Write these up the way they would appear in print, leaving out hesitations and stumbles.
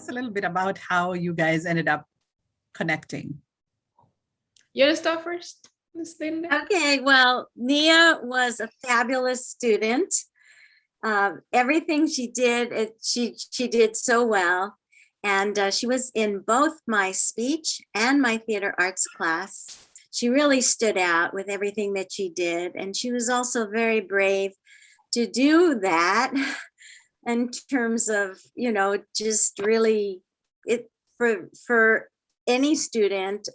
us a little bit about how you guys ended up connecting. You want to start first, Ms. Linda? Okay, well, Nia was a fabulous student. Everything she did, she did so well. And she was in both my speech and my theater arts class. She really stood out with everything that she did. And she was also very brave to do that in terms of, you know, just really it for any student,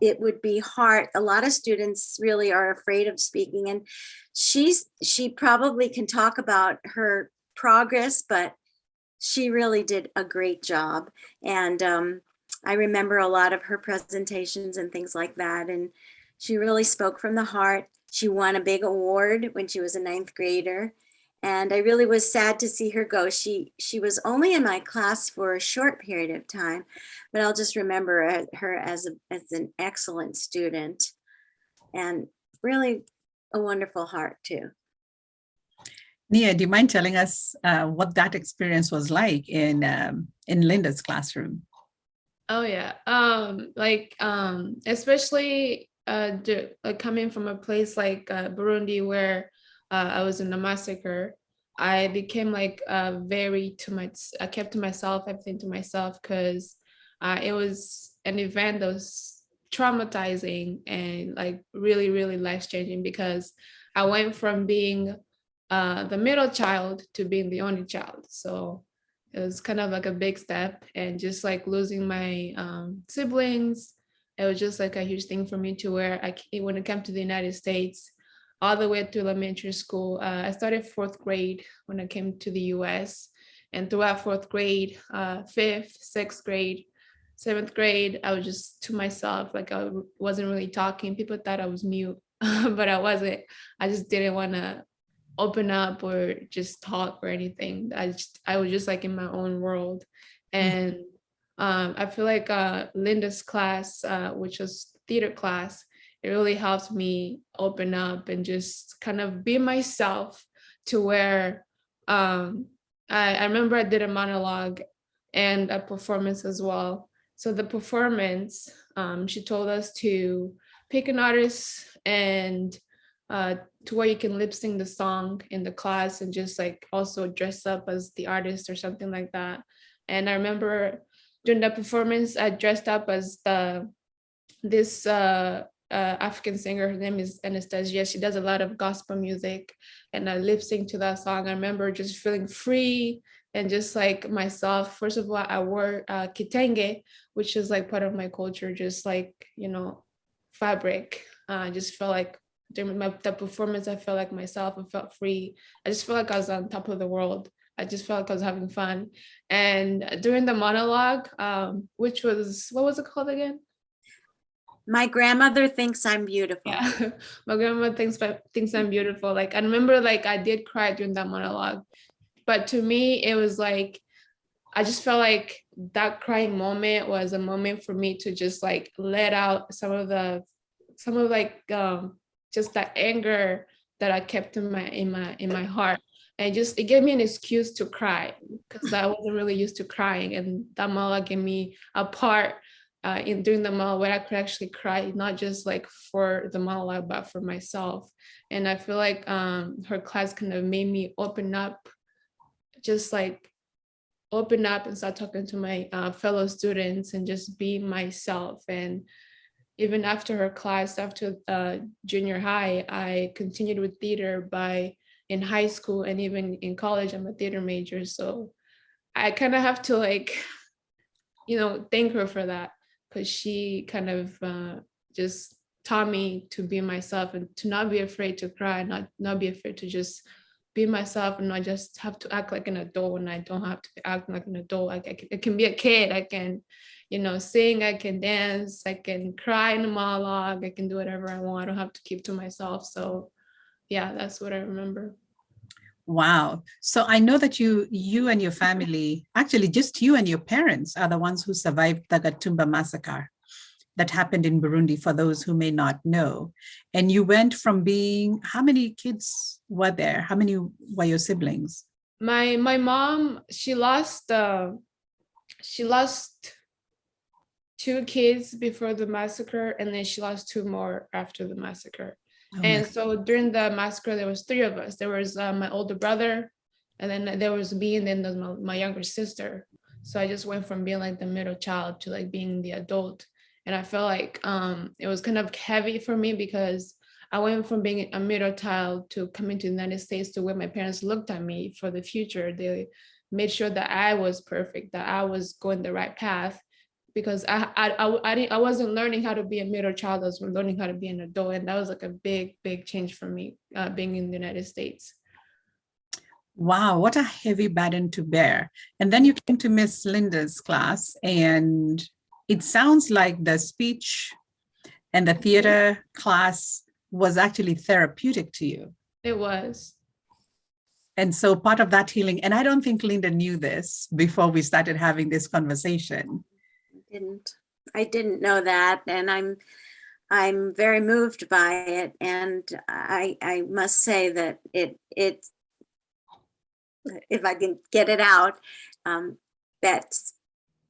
it would be hard. A lot of students really are afraid of speaking, and she probably can talk about her progress, but she really did a great job. And I remember a lot of her presentations and things like that. And she really spoke from the heart. She won a big award when she was a 9th grader. And I really was sad to see her go. She was only in my class for a short period of time, but I'll just remember her as an excellent student and really a wonderful heart too. Nia, do you mind telling us what that experience was like in Linda's classroom? Oh yeah, especially coming from a place like Burundi, where I was in the massacre, I became like very too much. I kept to myself, everything to myself, because it was an event that was traumatizing and like really, really life-changing, because I went from being the middle child to being the only child. So it was kind of like a big step, and just like losing my siblings, it was just like a huge thing for me, to where when it came to the United States, all the way to elementary school. I started 4th grade when I came to the US, and throughout 4th grade, 5th, 6th grade, 7th grade, I was just to myself, like I wasn't really talking. People thought I was mute, but I wasn't. I just didn't want to open up or just talk or anything. I was just like in my own world. And I feel like Linda's class, which was theater class, it really helped me open up and just kind of be myself, to where I remember I did a monologue and a performance as well. So the performance, she told us to pick an artist and to where you can lip sync the song in the class, and just like also dress up as the artist or something like that. And I remember during that performance, I dressed up as this African singer. Her name is Anastasia. She does a lot of gospel music, and I lip sync to that song. I remember just feeling free and just like myself. First of all, I wore kitenge, which is like part of my culture, just like, you know, fabric. I just felt like during the performance, I felt like myself. I felt free. I just felt like I was on top of the world. I just felt like I was having fun. And during the monologue, which was, what was it called again? My grandmother thinks I'm beautiful. Yeah, my grandma thinks I'm beautiful. Like I remember, like I did cry during that monologue, but to me, it was like I just felt like that crying moment was a moment for me to just like let out some of just that anger that I kept in my heart. And it gave me an excuse to cry, because I wasn't really used to crying, and that monologue gave me a part during the monologue where I could actually cry, not just like for the monologue, but for myself. And I feel like her class kind of made me open up and start talking to my fellow students and just be myself. And even after her class, after junior high, I continued with theater in high school, and even in college, I'm a theater major. So I kind of have to like, you know, thank her for that, because she kind of just taught me to be myself and to not be afraid to cry, not be afraid to just be myself, and not just have to act like an adult when I don't have to act like an adult. Like I can be a kid. I can, you know, sing, I can dance, I can cry in a monologue, I can do whatever I want. I don't have to keep to myself. So yeah, that's what I remember. Wow. So I know that you and your family, actually just you and your parents, are the ones who survived the Gatumba massacre that happened in Burundi, for those who may not know. And you went from being, how many kids were there? How many were your siblings? My mom, she lost she lost 2 kids before the massacre, and then she lost 2 more after the massacre. Oh my And so during the massacre, there was 3 of us. There was my older brother, and then there was me, and then there was my younger sister. So I just went from being like the middle child to like being the adult. And I felt like it was kind of heavy for me because I went from being a middle child to coming to the United States to where my parents looked at me for the future. They made sure that I was perfect, that I was going the right path, because I wasn't learning how to be a middle child. I was learning how to be an adult, and that was like a big change for me being in the United States. Wow, what a heavy burden to bear. And then you came to Miss Linda's class, and it sounds like the speech and the theater class was actually therapeutic to you. It was. And so part of that healing, and I don't think Linda knew this before we started having this conversation. I didn't know that, and I'm very moved by it. And I must say that it if I can get it out, that's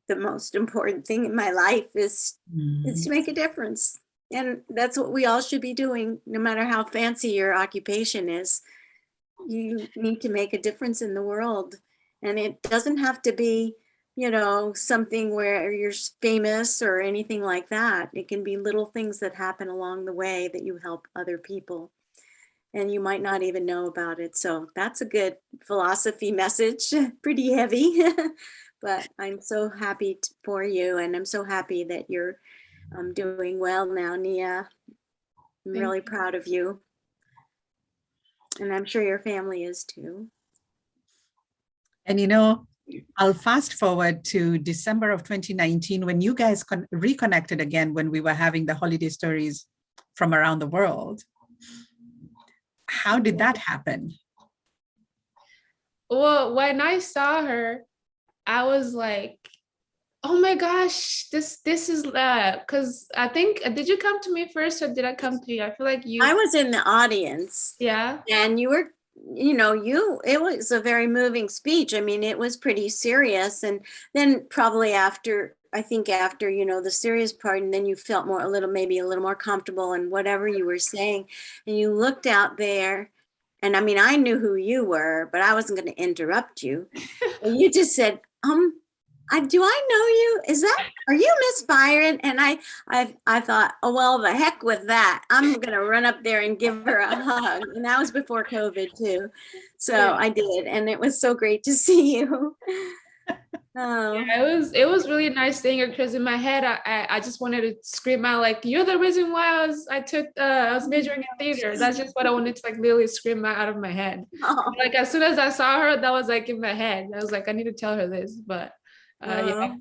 the most important thing in my life is to make a difference. And that's what we all should be doing, no matter how fancy your occupation is. You need to make a difference in the world. And it doesn't have to be, something where you're famous or anything like that. It can be little things that happen along the way that you help other people. And you might not even know about it. So that's a good philosophy message, pretty heavy. But I'm so happy for you. And I'm so happy that you're doing well now, Nia. I'm really proud of you. And I'm sure your family is too. And I'll fast forward to December of 2019 when you guys reconnected again when we were having the holiday stories from around the world. How did that happen? Well, when I saw her, I was like, oh my gosh, this is because I think, did you come to me first or did I come to you? I feel like you. I was in the audience. Yeah. And you were, it was a very moving speech. I mean, it was pretty serious. And then probably after, the serious part, and then you felt maybe a little more comfortable in whatever you were saying. And you looked out there, and I mean, I knew who you were, but I wasn't going to interrupt you. And you just said, do I know you? Are you Miss Byron? And I thought, oh, well, the heck with that. I'm going to run up there and give her a hug. And that was before COVID too. So yeah. I did. And it was so great to see you. Oh. Yeah, it was really nice seeing her, because in my head, I just wanted to scream out like, you're the reason why I was majoring in theater. That's just what I wanted to like literally scream out of my head. Oh. Like as soon as I saw her, that was like in my head. I was like, I need to tell her this, but yeah.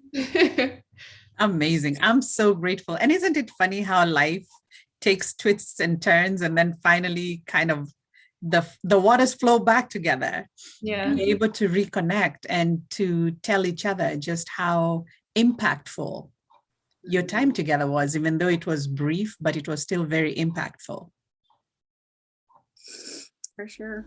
Amazing. I'm so grateful. And isn't it funny how life takes twists and turns, and then finally kind of the waters flow back together. Yeah. Be able to reconnect and to tell each other just how impactful your time together was, even though it was brief, but it was still very impactful. For sure.